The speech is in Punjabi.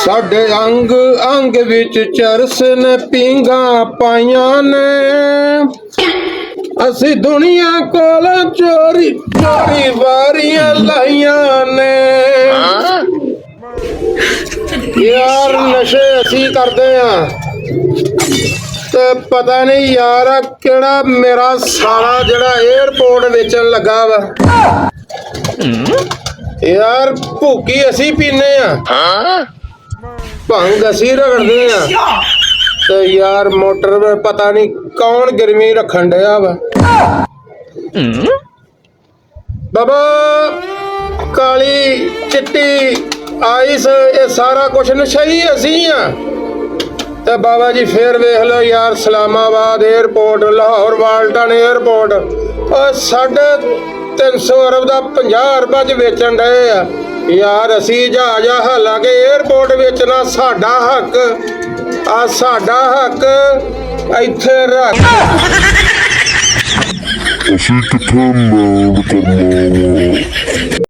ਸਾਡੇ ਅੰਗ ਅੰਗ ਵਿੱਚ ਚਰਸ ਨੇ ਪੀਂਘਾਂ ਪਾਈਆਂ ਨੇ ਅਸੀਂ ਦੁਨੀਆ ਕੋਲ ਚੋਰੀ ਚੋਰੀ ਵਾਰੀਆਂ ਲਾਈਆਂ ਨੇ ਯਾਰ ਨਸ਼ੇ ਅਸੀਂ ਕਰਦੇ ਆ ਤੇ ਪਤਾ ਨਹੀਂ ਯਾਰ ਕਿਹੜਾ ਮੇਰਾ ਸਾਲਾ ਜਿਹੜਾ 에ਅਰਪੋਰਟ ਵੇਚਣ ਲੱਗਾ ਵਾ ਯਾਰ ਭੁੱਕੀ ਅਸੀਂ ਪੀਨੇ ਆ ਭੰਗ ਅਸੀਂ ਰਗੜਦੇ ਆ ਤੇ ਯਾਰ ਮੋਟਰ ਵੇ ਪਤਾ ਨਹੀਂ ਕੌਣ ਗਰਮੀ ਰੱਖਣ ਡਿਆ ਵਾ ਬਾਬਾ ਕਾਲੀ ਚਿੱਟੀ ਆਈਸ ਇਹ ਸਾਰਾ ਕੁਛ ਨਸ਼ਾ ਹੀ ਅਸੀਂ ਆ ਤੇ ਬਾਬਾ ਜੀ ਫੇਰ ਵੇਖ ਲਓ ਯਾਰ Islamabad airport Lahore Walton airport ਉਹ 350 ਅਰਬ ਦਾ 50 ਅਰਬਾਂ 'ਚ ਵੇਚਣ ਡਏ ਆ ਯਾਰ ਅਸੀਂ ਜਹਾਜ਼ ਹਾਲਾਂਕਿ 에ਅਰਪੋਰਟ ਵੇਚਣਾ ਸਾਡਾ ਹੱਕ ਆ ਸਾਡਾ ਹੱਕ ਇੱਥੇ ਰੱਖ ਅਸੀਂ ਕਿੱਥੇ ਮਾਣ ਕਰਨਾ ਵਾ